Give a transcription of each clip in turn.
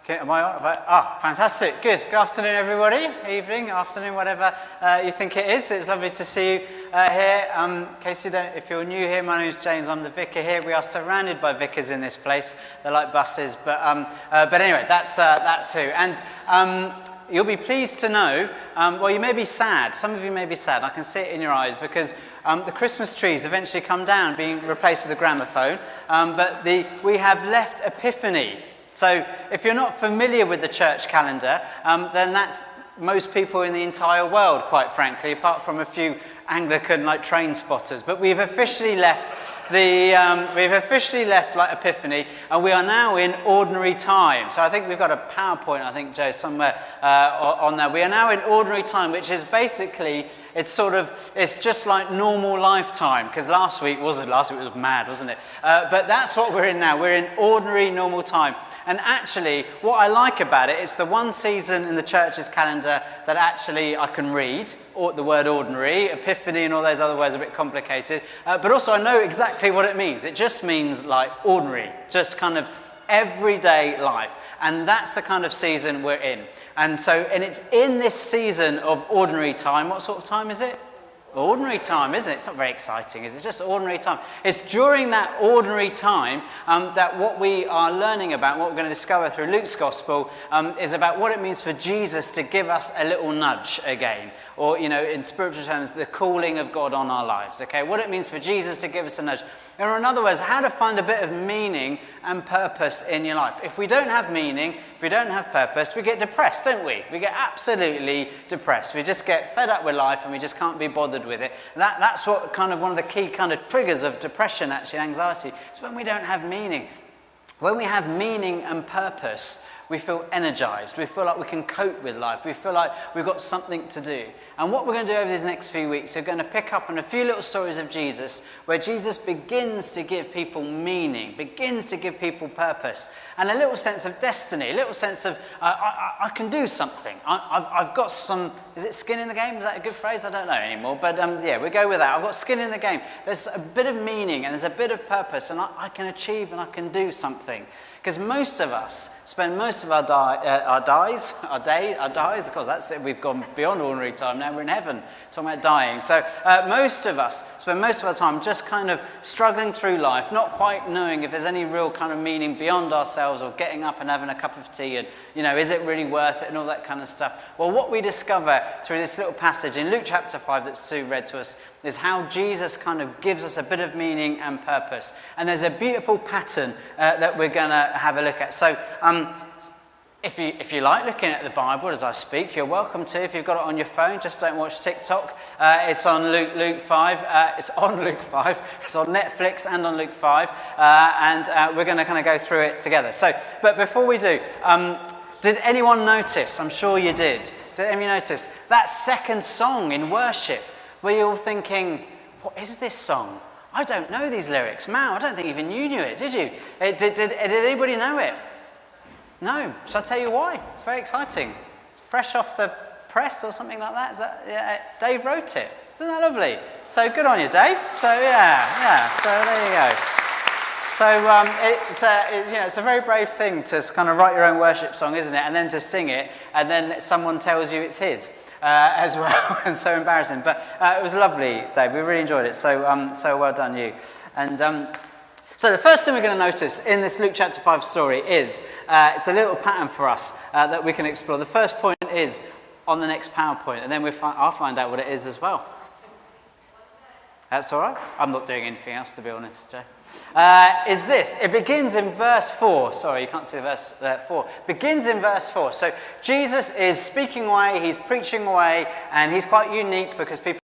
Okay, am I on? Fantastic. Good. Good afternoon, everybody. Evening, afternoon, whatever you think it is. It's lovely to see you here. In case you don't, if you're new here, my name is James. I'm the vicar here. We are surrounded by vicars in this place. They're like buses, but anyway, that's who. And you'll be pleased to know. Well, you may be sad. Some of you may be sad. I can see it in your eyes because the Christmas trees eventually come down, being replaced with a gramophone. But we have left Epiphany. So if you're not familiar with the church calendar, then that's most people in the entire world, quite frankly, apart from a few Anglican like train spotters. But we've officially left like Epiphany, and we are now in ordinary time. So I think we've got a PowerPoint, I think, Joe, somewhere on there. We are now in ordinary time, which is basically, it's just like normal lifetime, because last week it was mad, wasn't it? But that's what we're in now. We're in ordinary, normal time. And actually, what I like about it, it's the one season in the church's calendar that actually I can read, or the word ordinary, Epiphany and all those other words are a bit complicated, but also I know exactly what it means. It just means like ordinary, just kind of everyday life. And that's the kind of season we're in. And it's in this season of ordinary time. What sort of time is it? Ordinary time, isn't it? It's not very exciting, is it? It's just ordinary time. It's during that ordinary time that what we are learning about, what we're going to discover through Luke's Gospel, is about what it means for Jesus to give us a little nudge again. Or, in spiritual terms, the calling of God on our lives, okay? What it means for Jesus to give us a nudge. Or in other words, how to find a bit of meaning and purpose in your life. If we don't have meaning, if we don't have purpose, we get depressed, don't we? We get absolutely depressed. We just get fed up with life and we just can't be bothered with it. That's what kind of one of the key kind of triggers of depression, actually, anxiety. It's when we don't have meaning. When we have meaning and purpose, we feel energized. We feel like we can cope with life. We feel like we've got something to do. And what we're going to do over these next few weeks, we're going to pick up on a few little stories of Jesus where Jesus begins to give people meaning, begins to give people purpose, and a little sense of destiny, a little sense of, I can do something. I've got some, is it skin in the game? Is that a good phrase? I don't know anymore. But we go with that. I've got skin in the game. There's a bit of meaning and there's a bit of purpose, and I can achieve and I can do something. Because most of us spend most of our days, of course, that's it, we've gone beyond ordinary time, now we're in heaven, talking about dying. So most of us spend most of our time just kind of struggling through life, not quite knowing if there's any real kind of meaning beyond ourselves, or getting up and having a cup of tea and, is it really worth it and all that kind of stuff. Well, what we discover through this little passage in Luke chapter 5 that Sue read to us is how Jesus kind of gives us a bit of meaning and purpose. And there's a beautiful pattern that we're going to have a look at. So if you like looking at the Bible as I speak, you're welcome to. If you've got it on your phone, just don't watch TikTok. It's on Luke 5. It's on Luke 5. It's on Netflix and on Luke 5. And we're going to kind of go through it together. But before we do, did anyone notice? I'm sure you did. Did anyone notice that second song in worship? Were you all thinking, what is this song? I don't know these lyrics. Mal, I don't think even you knew it, did you? Did anybody know it? No. Shall I tell you why? It's very exciting. It's fresh off the press or something like that. Dave wrote it. Isn't that lovely? So good on you, Dave. So yeah. So there you go. So it's a very brave thing to kind of write your own worship song, isn't it? And then to sing it, and then someone tells you it's his. As well, and so embarrassing. But it was lovely, Dave. We really enjoyed it. So well done, you. And so the first thing we're going to notice in this Luke chapter 5 story is it's a little pattern for us that we can explore. The first point is on the next PowerPoint, and then I'll find out what it is as well. That's all right. I'm not doing anything else, to be honest, Joe. Is this. It begins in verse 4. Sorry, you can't see verse 4. Begins in verse 4. So Jesus is speaking away, he's preaching away, and he's quite unique because people...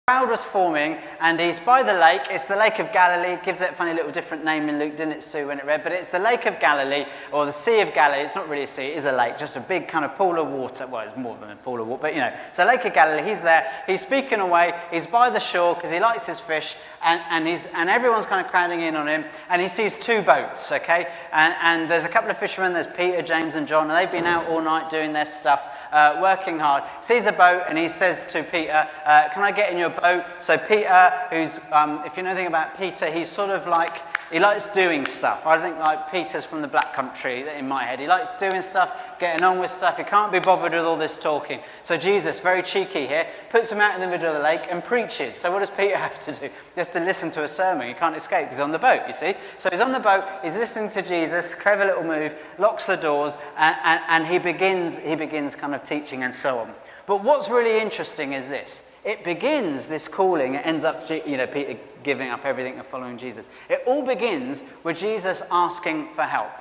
crowd was forming, and he's by the lake. It's the Lake of Galilee. It gives it a funny little different name in Luke, didn't it, Sue, when it read? But it's the Lake of Galilee, or the Sea of Galilee. It's not really a sea, it is a lake, just a big kind of pool of water. Well, it's more than a pool of water, but it's a Lake of Galilee. He's there, he's speaking away, he's by the shore because he likes his fish, and everyone's kind of crowding in on him, and he sees two boats, okay? And there's a couple of fishermen, there's Peter, James, and John, and they've been out all night doing their stuff. Working hard, sees a boat, and he says to Peter, can I get in your boat? So Peter, who's, if you know anything about Peter, he's sort of like He likes doing stuff. I think like Peter's from the Black Country in my head. He likes doing stuff, getting on with stuff. He can't be bothered with all this talking. So Jesus, very cheeky here, puts him out in the middle of the lake and preaches. So what does Peter have to do? He has to listen to a sermon. He can't escape. He's on the boat, you see. So he's on the boat. He's listening to Jesus. Clever little move. Locks the doors, and he begins kind of teaching and so on. But what's really interesting is this. It begins, this calling, it ends up, Peter giving up everything and following Jesus. It all begins with Jesus asking for help.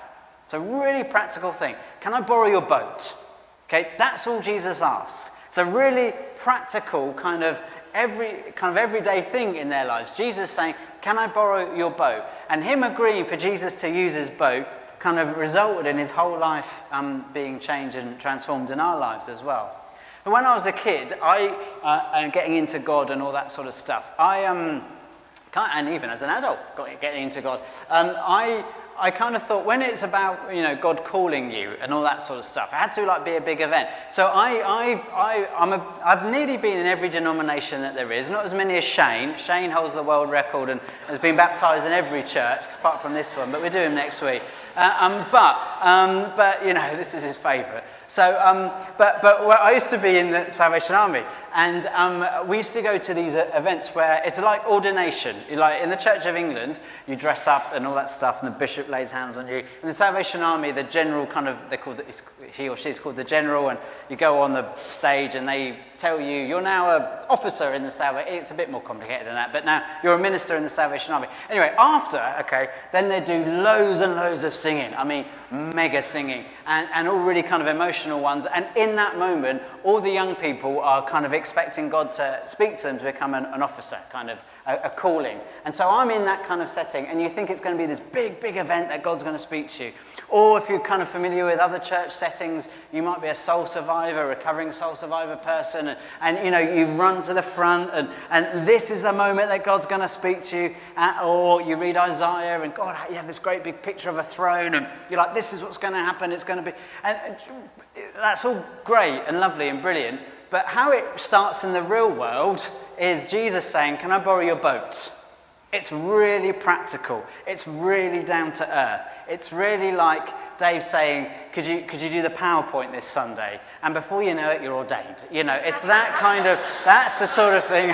It's a really practical thing. Can I borrow your boat? Okay, that's all Jesus asks. It's a really practical kind of everyday thing in their lives. Jesus saying, can I borrow your boat? And him agreeing for Jesus to use his boat kind of resulted in his whole life being changed and transformed in our lives as well. And when I was a kid, and getting into God and all that sort of stuff, and even as an adult, getting into God, I kind of thought when it's about God calling you and all that sort of stuff, it had to be a big event. So I've nearly been in every denomination that there is, not as many as Shane. Shane holds the world record and has been baptised in every church apart from this one, but we'll do him next week. But this is his favourite. So, I used to be in the Salvation Army, and we used to go to these events where it's like ordination. Like in the Church of England, you dress up and all that stuff, and the bishop lays hands on you. In the Salvation Army, the general he or she's called the general, and you go on the stage and they tell you you're now an officer in the Salvation. It's a bit more complicated than that, but now you're a minister in the Salvation Army. Anyway, then they do loads and loads of singing. I mean, mega singing, and all really kind of emotional ones. And in that moment, all the young people are kind of expecting God to speak to them to become an officer, kind of a calling. And so I'm in that kind of setting, and you think it's going to be this big, big event that God's going to speak to you. Or if you're kind of familiar with other church settings, you might be a soul survivor, recovering soul survivor person, and you run to the front, and this is the moment that God's going to speak to you. Or you read Isaiah, and God, you have this great big picture of a throne, and you're like, this is what's going to happen, it's going to be... And that's all great and lovely and brilliant, but how it starts in the real world is Jesus saying, can I borrow your boat? It's really practical. It's really down to earth. It's really like Dave saying, could you do the PowerPoint this Sunday? And before you know it, you're ordained. It's that kind of, that's the sort of thing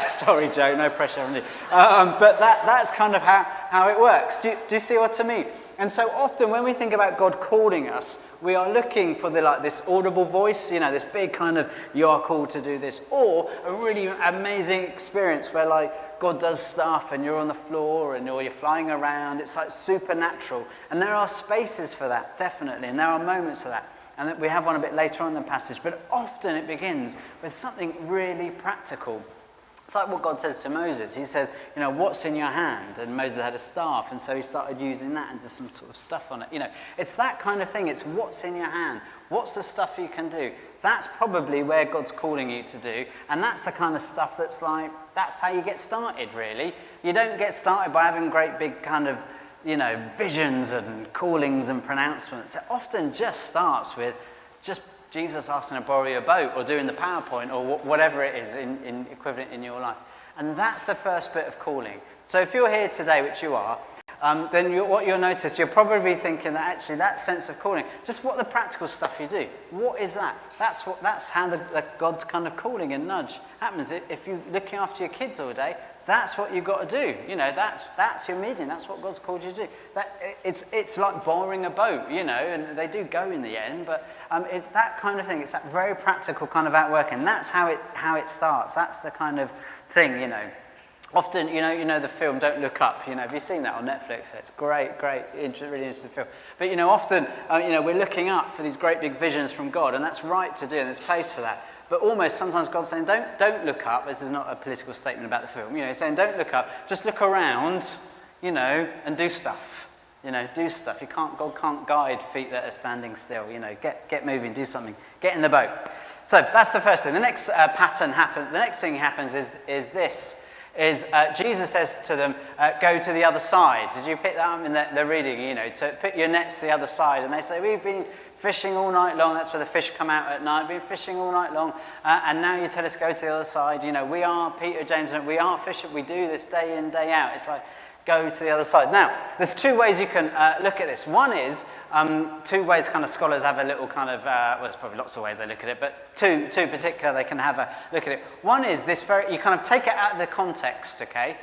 sorry Joe, no pressure on you. But that's kind of how it works. Do you see what I mean? And so often when we think about God calling us, we are looking for this audible voice, this big kind of, you are called to do this, or a really amazing experience where God does stuff and you're on the floor or you're flying around. It's like supernatural. And there are spaces for that, definitely, and there are moments for that. And we have one a bit later on in the passage, but often it begins with something really practical. It's like what God says to Moses. He says, what's in your hand? And Moses had a staff, and so he started using that and did some sort of stuff on it. It's that kind of thing. It's what's in your hand. What's the stuff you can do? That's probably where God's calling you to do, and that's the kind of stuff that's how you get started, really. You don't get started by having great big kind of, visions and callings and pronouncements. It often just starts with just Jesus asking to borrow your boat or doing the PowerPoint or whatever it is in equivalent in your life. And that's the first bit of calling. So if you're here today, which you are, then what you'll notice, you're probably thinking that actually that sense of calling, just what the practical stuff you do. What is that? That's how the God's kind of calling and nudge happens. If you're looking after your kids all day, that's what you've got to do. That's your medium. That's what God's called you to do. It's like borrowing a boat, and they do go in the end, but it's that kind of thing. It's that very practical kind of outworking. That's how it starts. That's the kind of thing, Often, the film Don't Look Up. Have you seen that on Netflix? It's great, really interesting film. But often, we're looking up for these great big visions from God, and that's right to do, and there's place for that. But almost sometimes God's saying, don't look up. This is not a political statement about the film. He's saying, don't look up. Just look around, and do stuff. Do stuff. God can't guide feet that are standing still. Get moving, do something. Get in the boat. So that's the first thing. The next The next thing happens is this. Jesus says to them, go to the other side. Did you pick that up in the reading? To put your nets to the other side. And they say, we've been fishing all night long. That's where the fish come out at night. Been fishing all night long, and now you tell us go to the other side. We are Peter, James, and we are fishing. We do this day in, day out. It's like, Go to the other side. Now, there's two ways you can look at this. One is, two ways kind of scholars have a little kind of, well, there's probably lots of ways they look at it, but two particular they can have a look at it. One is this you kind of take it out of the context, okay?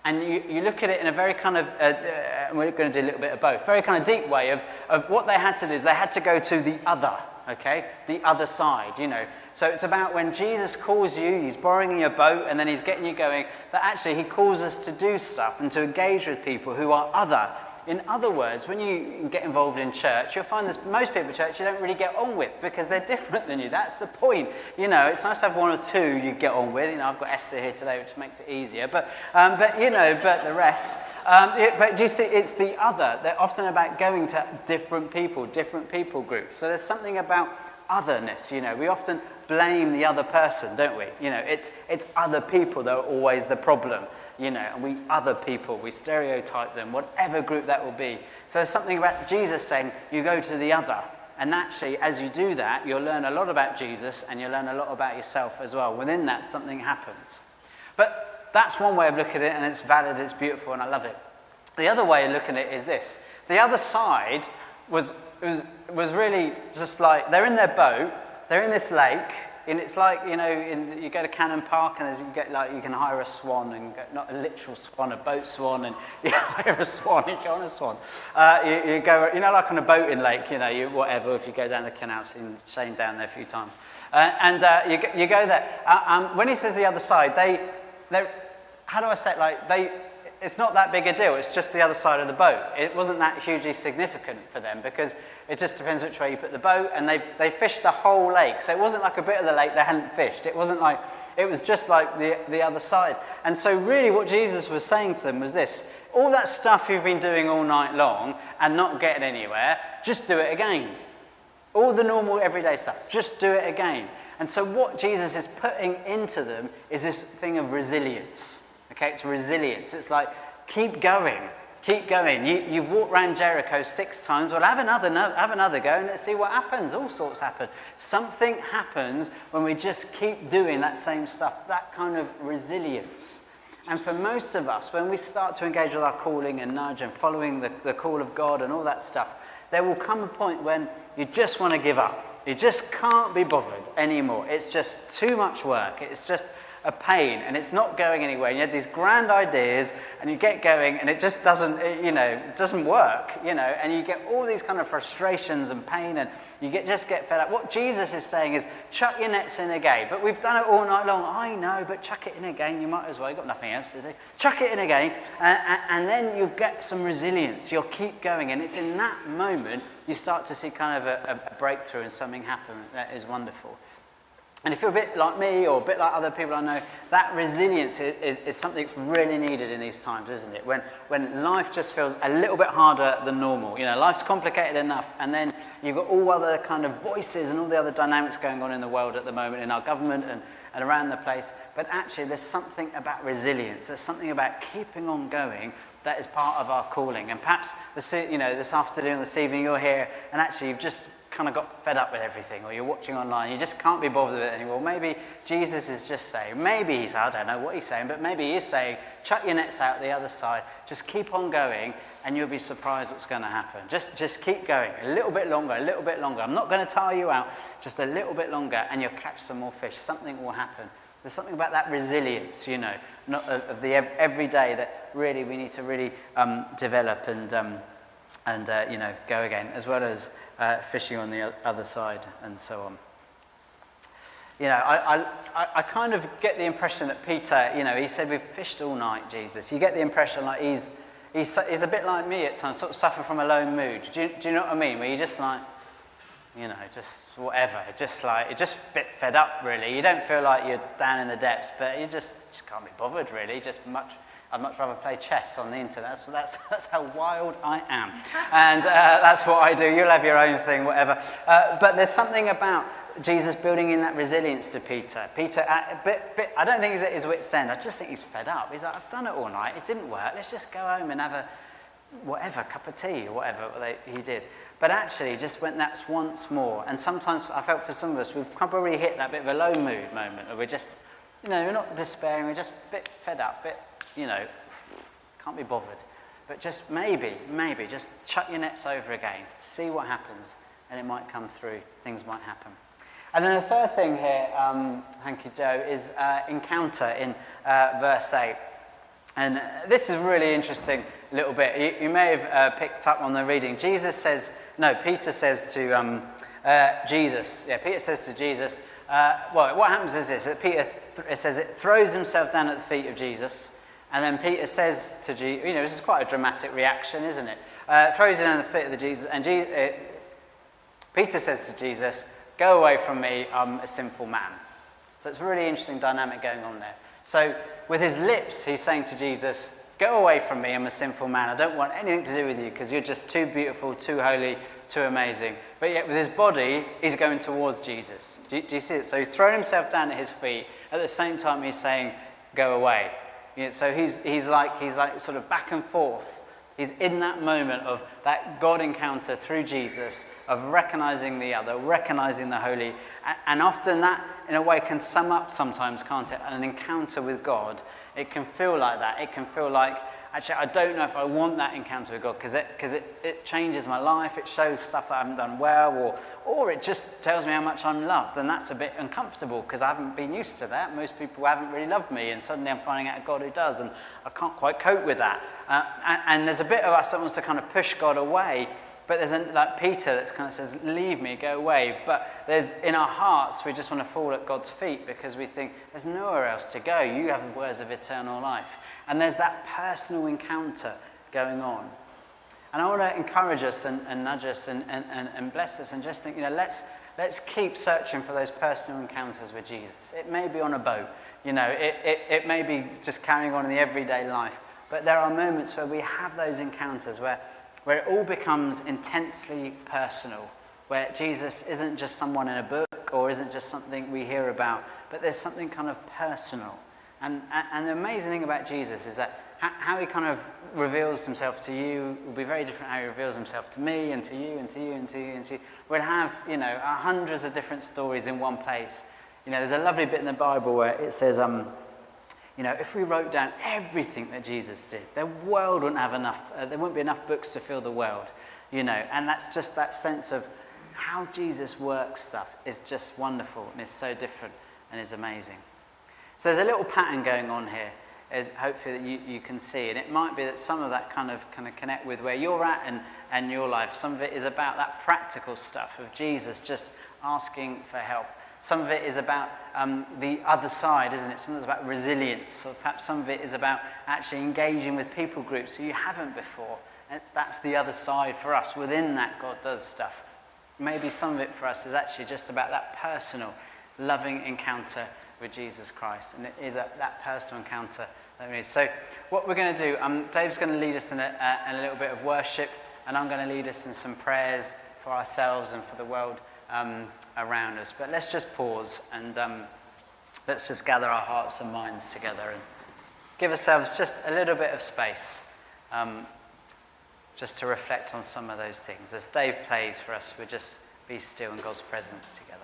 And you look at it in a very kind of, and we're going to do a little bit of both, very kind of deep way of what they had to do is they had to go to the other, okay? The other side, you know. So it's about when Jesus calls you, he's borrowing your boat and then he's getting you going, that actually he calls us to do stuff and to engage with people who are other. In other words, when you get involved in church, you'll find that most people in church you don't really get on with because they're different than you. That's the point. You know, it's nice to have one or two you get on with. You know, I've got Esther here today, which makes it easier. But you know, but the rest. But do you see, it's the other. They're often about going to different people groups. So there's something about otherness. You know, we often blame the other person, don't we? You know, it's other people that are always the problem. You know, and we other people, we stereotype them, whatever group that will be. So there's something about Jesus saying, you go to the other. And actually, as you do that, you'll learn a lot about Jesus and you'll learn a lot about yourself as well. Within that, something happens. But that's one way of looking at it, and it's valid, it's beautiful, and I love it. The other way of looking at it is this. The other side was really just like, they're in their boat, they're in this lake, and it's like, you know, you go to Cannon Park and you can hire a swan, and not a literal swan, a boat swan, and you hire a swan, you go on a swan. You go, you know, like on a boating lake, you know, whatever, if you go down the canal, I've seen Shane down there a few times. You go there. When he says the other side, they how do I say it, like, it's not that big a deal, it's just the other side of the boat. It wasn't that hugely significant for them because it just depends which way you put the boat, and they fished the whole lake. So it wasn't like a bit of the lake they hadn't fished. It wasn't like, it was just like the other side. And so really what Jesus was saying to them was this: all that stuff you've been doing all night long and not getting anywhere, just do it again. All the normal everyday stuff, just do it again. And so what Jesus is putting into them is this thing of resilience. Okay, it's resilience. It's like, keep going. Keep going. You've walked around Jericho 6 times. Well, have another go and let's see what happens. All sorts happen. Something happens when we just keep doing that same stuff, that kind of resilience. And for most of us, when we start to engage with our calling and nudge and following the call of God and all that stuff, there will come a point when you just want to give up. You just can't be bothered anymore. It's just too much work. It's just a pain, and it's not going anywhere. You have these grand ideas, and you get going, and it just doesn't, doesn't work, and you get all these kind of frustrations and pain, and you just get fed up. What Jesus is saying is, chuck your nets in again. But we've done it all night long. I know, but chuck it in again. You might as well. You've got nothing else to do. Chuck it in again, and then you'll get some resilience. You'll keep going, and it's in that moment you start to see kind of a breakthrough and something happen that is wonderful. And if you're a bit like me or a bit like other people I know, that resilience is something that's really needed in these times, isn't it? When life just feels a little bit harder than normal. Life's complicated enough, and then you've got all other kind of voices and all the other dynamics going on in the world at the moment, in our government and around the place. But actually, there's something about resilience. There's something about keeping on going that is part of our calling. And perhaps this afternoon, this evening, you're here, and actually you've just kind of got fed up with everything, or you're watching online, you just can't be bothered with it anymore. Maybe Jesus is just saying, I don't know what he's saying, but maybe he is saying, chuck your nets out the other side, just keep on going, and you'll be surprised what's going to happen. Just keep going, a little bit longer. I'm not going to tire you out, just a little bit longer, and you'll catch some more fish. Something will happen. There's something about that resilience, not of the everyday that really we need to really develop and go again, as well as fishing on the other side and so on. I kind of get the impression that Peter, he said, we've fished all night, Jesus. You get the impression like he's a bit like me at times, sort of suffer from a low mood. Do you know what I mean? Where you just like, just whatever. You're just a bit fed up, really. You don't feel like you're down in the depths, but you just can't be bothered, really. I'd much rather play chess on the internet. That's how wild I am. And that's what I do. You'll have your own thing, whatever. But there's something about Jesus building in that resilience to Peter. Peter, I don't think he's at his wit's end. I just think he's fed up. He's like, I've done it all night. It didn't work. Let's just go home and have a cup of tea or whatever he did. But actually, just went that's once more. And sometimes I felt for some of us, we've probably hit that bit of a low mood moment where we're just, we're not despairing. We're just a bit fed up, can't be bothered. But just maybe, just chuck your nets over again, see what happens, and it might come through, things might happen. And then the third thing here, thank you, Joe, is encounter in verse 8. And this is a really interesting little bit. You may have picked up on the reading. Peter says to Jesus, Peter says to Jesus, well, what happens is this, that Peter, it says it throws himself down at the feet of Jesus, and then Peter says to Jesus, this is quite a dramatic reaction, isn't it? Throws it down at the feet of Jesus, and Peter says to Jesus, go away from me, I'm a sinful man. So it's a really interesting dynamic going on there. So with his lips, he's saying to Jesus, go away from me, I'm a sinful man. I don't want anything to do with you because you're just too beautiful, too holy, too amazing. But yet with his body, he's going towards Jesus. Do you see it? So he's thrown himself down at his feet. At the same time, he's saying, go away. So he's like sort of back and forth. He's in that moment of that God encounter through Jesus, of recognizing the other, recognizing the holy. And often that, in a way, can sum up sometimes, can't it? An encounter with God. It can feel like that. It can feel like, actually, I don't know if I want that encounter with God because it changes my life. It shows stuff that I haven't done well, or it just tells me how much I'm loved. And that's a bit uncomfortable because I haven't been used to that. Most people haven't really loved me, and suddenly I'm finding out a God who does, and I can't quite cope with that. And there's a bit of us that wants to kind of push God away, but there's like Peter that kind of says, leave me, go away. But there's in our hearts, we just want to fall at God's feet because we think there's nowhere else to go. You have words of eternal life. And there's that personal encounter going on. And I want to encourage us and nudge us and bless us and just think, let's keep searching for those personal encounters with Jesus. It may be on a boat, it may be just carrying on in the everyday life. But there are moments where we have those encounters where it all becomes intensely personal, where Jesus isn't just someone in a book or isn't just something we hear about, but there's something kind of personal. And the amazing thing about Jesus is that how he kind of reveals himself to you will be very different how he reveals himself to me and to you and to you and to you and to you. We'll have, hundreds of different stories in one place. There's a lovely bit in the Bible where it says, if we wrote down everything that Jesus did, the world wouldn't have enough, there wouldn't be enough books to fill the world, and that's just that sense of how Jesus works stuff is just wonderful and is so different and is amazing. So there's a little pattern going on here, as hopefully that you can see, and it might be that some of that kind of connect with where you're at and your life. Some of it is about that practical stuff of Jesus just asking for help. Some of it is about the other side, isn't it? Some of it's about resilience, or perhaps some of it is about actually engaging with people groups who you haven't before. And that's the other side for us. Within that, God does stuff. Maybe some of it for us is actually just about that personal, loving encounter with Jesus Christ. And it is that personal encounter that we need. So what we're going to do, Dave's going to lead us in a little bit of worship, and I'm going to lead us in some prayers for ourselves and for the world around us. But let's just pause and let's just gather our hearts and minds together and give ourselves just a little bit of space just to reflect on some of those things. As Dave plays for us, we'll just be still in God's presence together.